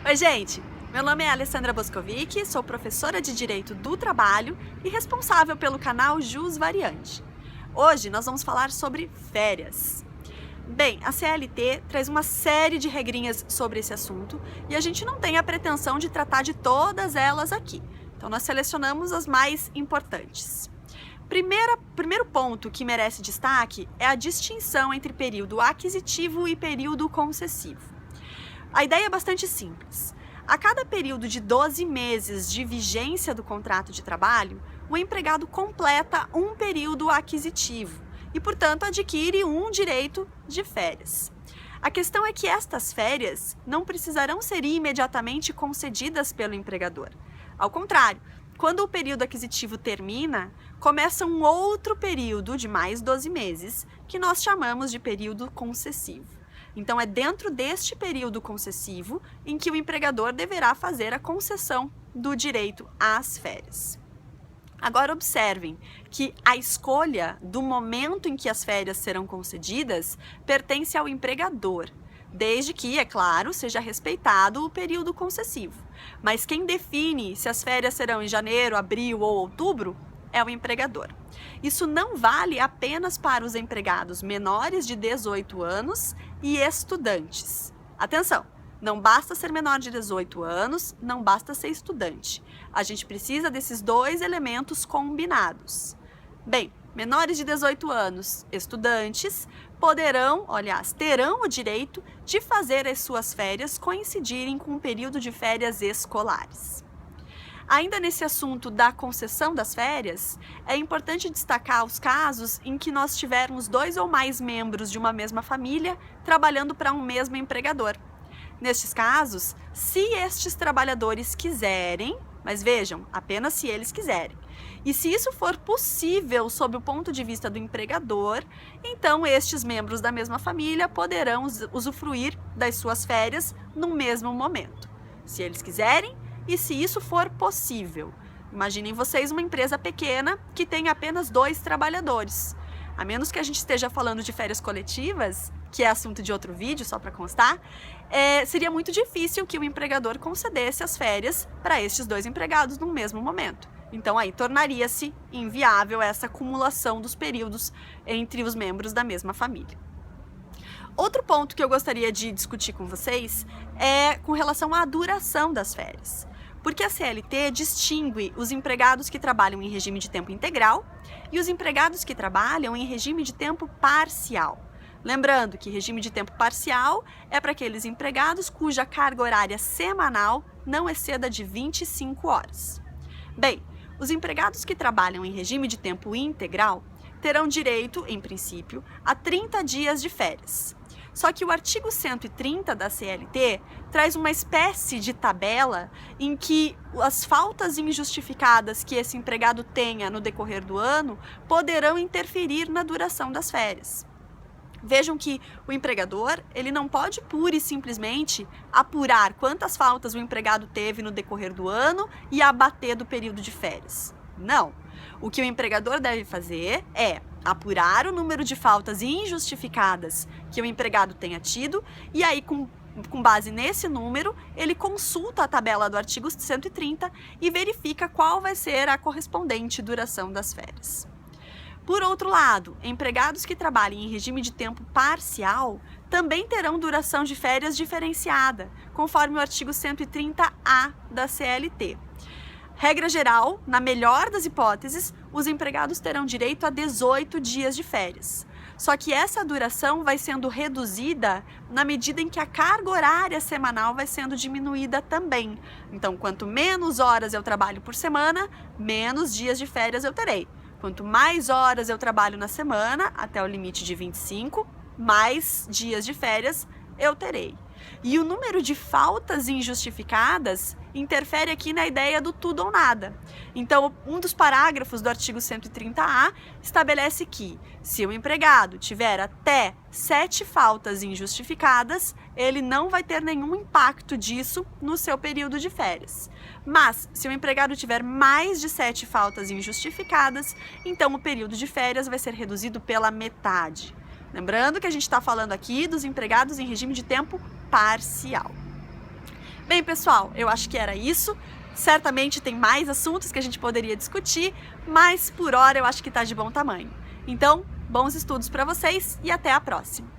Oi, gente! Meu nome é Alessandra Boscovic, sou professora de Direito do Trabalho e responsável pelo canal Jus Variante. Hoje nós vamos falar sobre férias. Bem, a CLT traz uma série de regrinhas sobre esse assunto e a gente não tem a pretensão de tratar de todas elas aqui. Então nós selecionamos as mais importantes. Primeiro ponto que merece destaque é a distinção entre período aquisitivo e período concessivo. A ideia é bastante simples. A cada período de 12 meses de vigência do contrato de trabalho, o empregado completa um período aquisitivo e, portanto, adquire um direito de férias. A questão é que estas férias não precisarão ser imediatamente concedidas pelo empregador. Ao contrário, quando o período aquisitivo termina, começa um outro período de mais 12 meses, que nós chamamos de período concessivo. Então, é dentro deste período concessivo em que o empregador deverá fazer a concessão do direito às férias. Agora, observem que a escolha do momento em que as férias serão concedidas pertence ao empregador, desde que, é claro, seja respeitado o período concessivo. Mas quem define se as férias serão em janeiro, abril ou outubro é o empregador. Isso não vale apenas para os empregados menores de 18 anos e estudantes. Atenção! Não basta ser menor de 18 anos, não basta ser estudante. A gente precisa desses dois elementos combinados. Bem, menores de 18 anos, estudantes, terão o direito de fazer as suas férias coincidirem com o período de férias escolares. Ainda nesse assunto da concessão das férias, é importante destacar os casos em que nós tivermos 2 ou mais membros de uma mesma família trabalhando para um mesmo empregador. Nestes casos, se estes trabalhadores quiserem, mas vejam, apenas se eles quiserem, e se isso for possível sob o ponto de vista do empregador, então estes membros da mesma família poderão usufruir das suas férias no mesmo momento, se eles quiserem e se isso for possível. Imaginem vocês uma empresa pequena que tem apenas 2 trabalhadores. A menos que a gente esteja falando de férias coletivas, que é assunto de outro vídeo, só para constar, seria muito difícil que o empregador concedesse as férias para estes 2 empregados no mesmo momento. Então aí tornaria-se inviável essa acumulação dos períodos entre os membros da mesma família. Outro ponto que eu gostaria de discutir com vocês é com relação à duração das férias. Porque a CLT distingue os empregados que trabalham em regime de tempo integral e os empregados que trabalham em regime de tempo parcial. Lembrando que regime de tempo parcial é para aqueles empregados cuja carga horária semanal não exceda de 25 horas. Bem, os empregados que trabalham em regime de tempo integral terão direito, em princípio, a 30 dias de férias. Só que o artigo 130 da CLT traz uma espécie de tabela em que as faltas injustificadas que esse empregado tenha no decorrer do ano poderão interferir na duração das férias. Vejam que o empregador, ele não pode pura e simplesmente apurar quantas faltas o empregado teve no decorrer do ano e abater do período de férias. Não. O que o empregador deve fazer é apurar o número de faltas injustificadas que o empregado tenha tido e aí, com base nesse número, ele consulta a tabela do artigo 130 e verifica qual vai ser a correspondente duração das férias. Por outro lado, empregados que trabalhem em regime de tempo parcial também terão duração de férias diferenciada, conforme o artigo 130-A da CLT. Regra geral, na melhor das hipóteses, os empregados terão direito a 18 dias de férias. Só que essa duração vai sendo reduzida na medida em que a carga horária semanal vai sendo diminuída também. Então, quanto menos horas eu trabalho por semana, menos dias de férias eu terei. Quanto mais horas eu trabalho na semana, até o limite de 25, mais dias de férias eu terei. E o número de faltas injustificadas interfere aqui na ideia do tudo ou nada. Então, um dos parágrafos do artigo 130-A estabelece que, se o empregado tiver até 7 faltas injustificadas, ele não vai ter nenhum impacto disso no seu período de férias. Mas, se o empregado tiver mais de 7 faltas injustificadas, então o período de férias vai ser reduzido pela metade. Lembrando que a gente está falando aqui dos empregados em regime de tempo parcial. Bem, pessoal, eu acho que era isso. Certamente tem mais assuntos que a gente poderia discutir, mas por hora eu acho que tá de bom tamanho. Então, bons estudos para vocês e até a próxima!